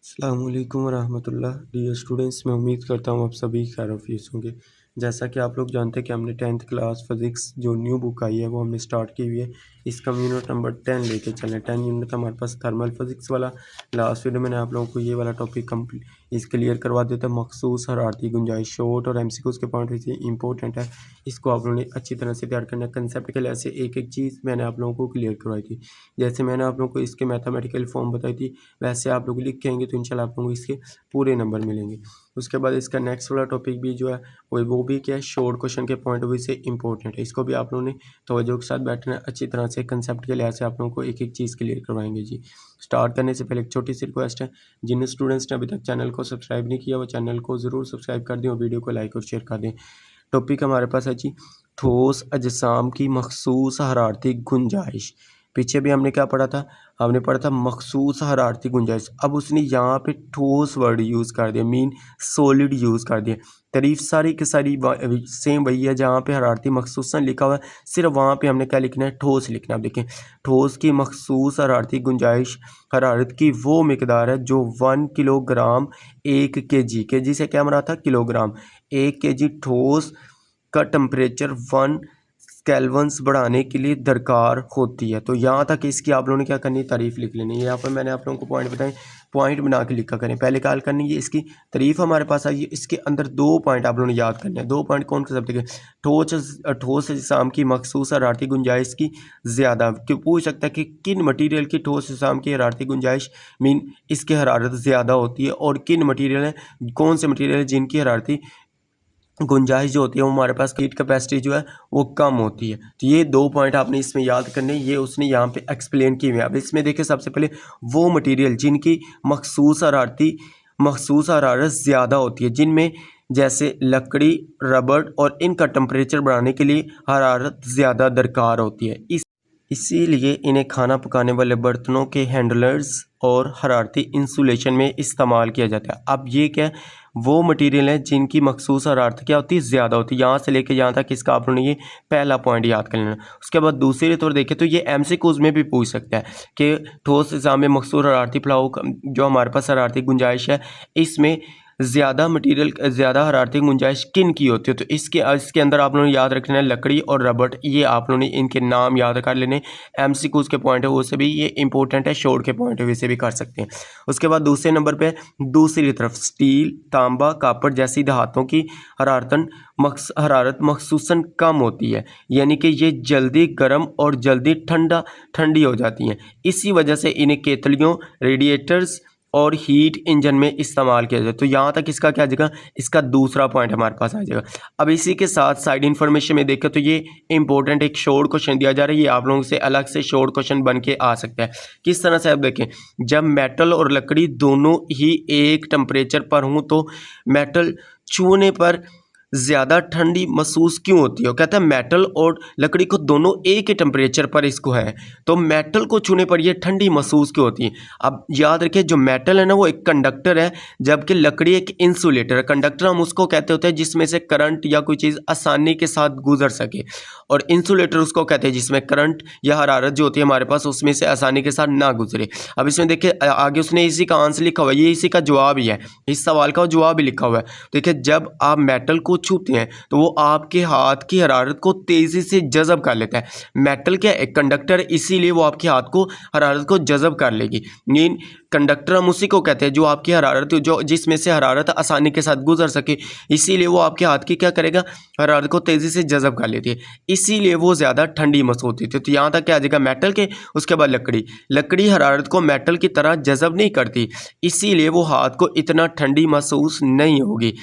अस्सलाम वालेकुम वरहमतुल्लाह। Dear students, मैं उम्मीद करता हूँ आप सभी खैरियत होंगे। जैसा कि आप लोग जानते हैं कि हमने 10th क्लास फिज़िक्स जो न्यू बुक आई है वो हमने स्टार्ट की हुई है। इसका यूनिट नंबर 10 लेके चलें। 10 यूनिट हमारे पास थर्मल फिज़िक्स वाला। लास्ट वीडियो मैंने आप लोगों को ये वाला टॉपिक कंप्लीट क्लियर करवा देता है। मखसूस हरारती गुंजाइश शॉर्ट और एमसीक्यूज़ के पॉइंट से इंपॉर्टेंट है। इसको आप लोगों ने अच्छी तरह से तैयार करना है। कंसेप्ट के लिहाज से एक एक चीज़ मैंने आप लोगों को क्लियर करवाई थी। जैसे मैंने आप लोगों को इसके मैथमेटिकल फॉर्म बताई थी, वैसे आप लोग लिख के आएंगे तो इंशाल्लाह आप लोगों को इसके पूरे नंबर मिलेंगे। उसके बाद इसका नेक्स्ट वाला टॉपिक भी जो है वो भी क्या है, शॉर्ट क्वेश्चन के पॉइंट ऑफ व्यू से इंपॉर्टेंट है। इसको भी आप लोगों ने तवज्जो के साथ बैठना है। अच्छी तरह से कंसेप्ट के लिहाज से आप लोगों को एक एक चीज़ क्लियर करवाएंगे जी। स्टार्ट करने से पहले एक छोटी सी रिक्वेस्ट है, जिन स्टूडेंट्स ने अभी तक चैनल को सब्सक्राइब नहीं किया वो चैनल को ज़रूर सब्सक्राइब कर दें और वीडियो को लाइक और शेयर कर दें। टॉपिक हमारे पास है जी, ठोस अजसाम की मखसूस हरारती गुंजाइश। पीछे भी हमने क्या पढ़ा था, हमने पढ़ा था मखसूस हरारती गुंजाइश। अब उसने यहाँ पे ठोस वर्ड यूज़ कर दिया, मीन सॉलिड यूज़ कर दिया। तारीफ सारी की सारी सेम वही है, जहाँ पे हरारती मखसूसन लिखा हुआ है सिर्फ वहाँ पे हमने क्या लिखना है, ठोस लिखना है। अब देखें, ठोस की मखसूस हरारती गुंजाइश हरारत की वो मिकदार है जो 1 किलोग्राम 1 केजी से क्या मरा था, किलोग्राम। 1 केजी ठोस का टेम्परेचर 1 केल्विन्स बढ़ाने के लिए दरकार होती है। तो यहाँ तक इसकी आप लोगों ने क्या करनी है, तारीफ़ लिख लेनी है। यहाँ पर मैंने आप लोगों को पॉइंट बताए, पॉइंट बना के लिखा करें। पहले क्या करनी है, इसकी तारीफ़ हमारे पास आई है, इसके अंदर 2 पॉइंट आप लोगों ने याद करने हैं। 2 पॉइंट कौन से सब देखें, ठोस अजसाम की मखसूस हरारती गुंजाइश की ज़्यादा। क्यों पूछ सकता है कि किन मटीरियल की ठोस अजसाम की हरारती गुंजाइश मीन इसकी हरारत ज़्यादा होती है, और किन मटीरियल है, कौन से मटीरियल है जिनकी हरारती गुंजाइश जो होती है वो हमारे पास हीट कैपेसिटी जो है वो कम होती है। तो ये 2 पॉइंट आपने इसमें याद करने, ये उसने यहाँ पे एक्सप्लेन किए हुए हैं। अब इसमें देखिए, सबसे पहले वो मटेरियल जिनकी मखसूस हरारत ज़्यादा होती है, जिनमें जैसे लकड़ी, रबड़, और इनका टेम्परेचर बढ़ाने के लिए हरारत ज़्यादा दरकार होती है। इसीलिए इन्हें खाना पकाने वाले बर्तनों के हैंडलर्स और हरारती इंसुलेशन में इस्तेमाल किया जाता है। अब ये क्या है, वो मटेरियल है जिनकी मखसूस हरारत क्या होती है, ज़्यादा होती है। यहाँ से लेके यहाँ तक इसका आप लोगों ने ये पहला पॉइंट याद कर लेना। उसके बाद दूसरे तौर देखें तो ये एमसीक्यूज़ में भी पूछ सकता है कि ठोस निज़ाम में मखसूस हरारती फलाव जो हमारे पास हरारती गुंजाइश है, इसमें ज़्यादा मटीरियल ज़्यादा हरारती गुंजाइश किन की होती है। तो इसके अंदर आप लोगों ने याद रखना है लकड़ी और रबड़। ये आप लोगों ने इनके नाम याद कर लेने। एमसीक्यूज़ के पॉइंट है वो से भी ये इंपॉर्टेंट है, शॉर्ट के पॉइंट है वैसे भी कर सकते हैं। उसके बाद दूसरे नंबर पे दूसरी तरफ स्टील, तांबा, कापड़ जैसी धातुओं की हरारत मखसूसन कम होती है, यानी कि ये जल्दी गर्म और जल्दी ठंडी हो जाती हैं। इसी वजह से इन्हें केतलियों, रेडिएटर्स और हीट इंजन में इस्तेमाल किया जाए। तो यहाँ तक इसका क्या आ जाएगा, इसका दूसरा पॉइंट हमारे पास आ जाएगा। अब इसी के साथ साइड इन्फॉर्मेशन में देखें तो ये इंपॉर्टेंट एक शॉर्ट क्वेश्चन दिया जा रहा है। ये आप लोगों से अलग से शॉर्ट क्वेश्चन बन के आ सकता है। किस तरह से आप देखें, जब मेटल और लकड़ी दोनों ही एक टेम्परेचर पर हों तो मेटल छूने पर ज़्यादा ठंडी महसूस क्यों होती है। कहता है मेटल और लकड़ी को दोनों एक ही टेम्परेचर पर इसको है, तो मेटल को छूने पर यह ठंडी महसूस क्यों होती है। अब याद रखिए, जो मेटल है ना वो एक कंडक्टर है, जबकि लकड़ी एक इंसुलेटर है। कंडक्टर हम उसको कहते होते हैं जिसमें से करंट या कोई चीज़ आसानी के साथ गुजर सके, और इंसुलेटर उसको कहते हैं जिसमें करंट या हरारत जो होती है हमारे पास उसमें से आसानी के साथ ना गुजरे। अब इसमें देखिए आगे उसने इसी का आंसर लिखा हुआ है, ये इसी का जवाब ही है, इस सवाल का जवाब ही लिखा हुआ है। देखिए, जब आप मेटल को छूते हैं तो वो आपके हाथ की हरारत को तेज़ी से जज़ब कर लेता है। मेटल क्या एक कंडक्टर, इसीलिए वो आपके हाथ को हरारत को जज़ब कर लेगी। मीन कंडक्टर हम उसी को कहते हैं जो आपकी हरारत जो जिसमें से हरारत आसानी के साथ गुजर सके, इसीलिए वो आपके हाथ की क्या करेगा, हरारत को तेज़ी से जज़ब कर लेती है, इसीलिए वो ज़्यादा ठंडी महसूस होती है। तो यहाँ तक क्या आ जाएगा, मेटल के। उसके बाद लकड़ी हरारत को मेटल की तरह जज़ब नहीं करती, इसीलिए वो हाथ को इतना ठंडी महसूस नहीं होगी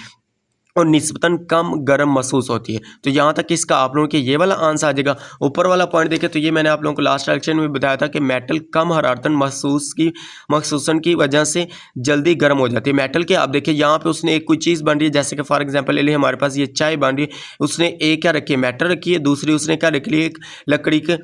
और निस्बतन कम गर्म महसूस होती है। तो यहाँ तक इसका आप लोगों के ये वाला आंसर आ जाएगा। ऊपर वाला पॉइंट देखें तो ये मैंने आप लोगों को लास्ट लेक्चर में बताया था कि मेटल कम हरारतन महसूसन की वजह से जल्दी गर्म हो जाती है। मेटल के आप देखिए यहाँ पे उसने एक कोई चीज़ बन रही है, जैसे कि फॉर एग्जांपल ले लीजिए हमारे पास ये चाय बन रही है, उसने एक क्या रखी है, मेटल रखी है, दूसरी उसने क्या रख ली, एक लकड़ी के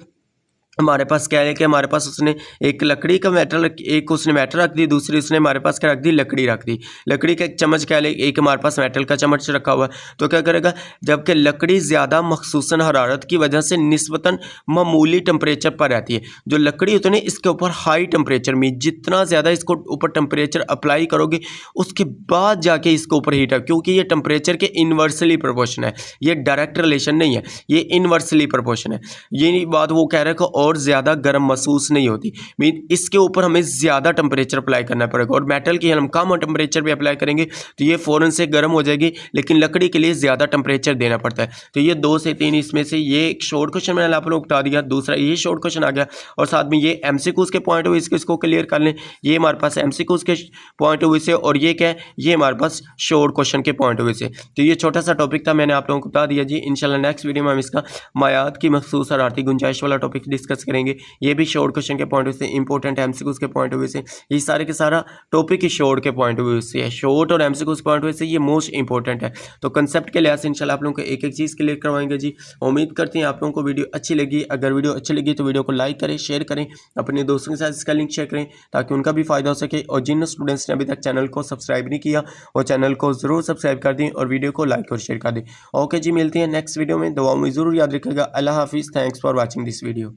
हमारे पास क्या है कि हमारे पास उसने एक लकड़ी का मैटर एक उसने मैटर रख दी, दूसरी उसने हमारे पास क्या रख दी, लकड़ी रख दी। लकड़ी का एक चम्मच क्या है, एक हमारे पास मेटल का चम्मच रखा हुआ है, तो क्या करेगा, जबकि लकड़ी ज़्यादा मखसूसन हरारत की वजह से निस्बतन मामूली टेम्परेचर पर रहती है। जो लकड़ी होती है ना, इसके ऊपर हाई टेम्परेचर में जितना ज़्यादा इसको ऊपर टेम्परेचर अप्लाई करोगे उसके बाद जाके इसके ऊपर हीट है, क्योंकि ये टेम्परेचर के इन्वर्सली प्रोपोर्शन है, ये डायरेक्ट रिलेशन नहीं है, ये इन्वर्सली प्रोपोर्शन है। ये बात वो कह रहा है कि और ज़्यादा गर्म महसूस नहीं होती, मीन इसके ऊपर हमें ज़्यादा टेम्परेचर अप्लाई करना पड़ेगा, और मेटल की हम कम टेम्परेचर पे अप्लाई करेंगे तो ये फ़ौरन से गर्म हो जाएगी, लेकिन लकड़ी के लिए ज़्यादा टेम्परेचर देना पड़ता है। तो ये 2 से 3 इसमें से ये एक शॉर्ट क्वेश्चन मैंने आप लोगों को बता दिया, दूसरा ये शॉर्ट क्वेश्चन आ गया, और साथ में ये एमसीक्यूज़ के पॉइंट ऑफ व्यू इसको क्लियर कर लें। ये हमारे पास एमसीक्यूज़ के पॉइंट ऑफ व्यू से, और ये क्या है, ये हमारे पास शॉर्ट क्वेश्चन के पॉइंट ऑफ व्यू से। तो ये छोटा सा टॉपिक था, मैंने आप लोगों को बता दिया जी। इंशाल्लाह नेक्स्ट वीडियो में हम इसका मायात की मखसूस हरारती गुंजाइश वाला टॉपिक डिस्कस करेंगे। ये भी शॉर्ट क्वेश्चन के पॉइंट ऑफ व्यू से इंपॉर्टेंट है, एमसीक्यूज़ के पॉइंट ऑफ व्यू से ये सारे के सारा टॉपिक ही शॉर्ट के पॉइंट ऑफ व्यू से है, शॉर्ट और एमसीक्यूज़ पॉइंट ऑफ व्यू से ये मोस्ट इंपॉर्टेंट है। तो कंसेप्ट के लिहाज से इंशाल्लाह आप लोगों को एक एक चीज़ क्लियर करवाएंगे जी। उम्मीद करते हैं आप लोगों को वीडियो अच्छी लगी। अगर वीडियो अच्छी लगी तो वीडियो को लाइक करें, शेयर करें, अपने दोस्तों के साथ इसका लिंक शेयर करें ताकि उनका भी फ़ायदा हो सके। और जिन स्टूडेंट्स ने अभी तक चैनल को सब्सक्राइब नहीं किया वो चैनल को ज़रूर सब्सक्राइब कर दें और वीडियो को लाइक और शेयर कर दें। ओके जी, मिलते हैं नेक्स्ट वीडियो में, दुआओं में ज़रूर याद रखिएगा। अल्लाह हाफिज़, thanks for watching this video.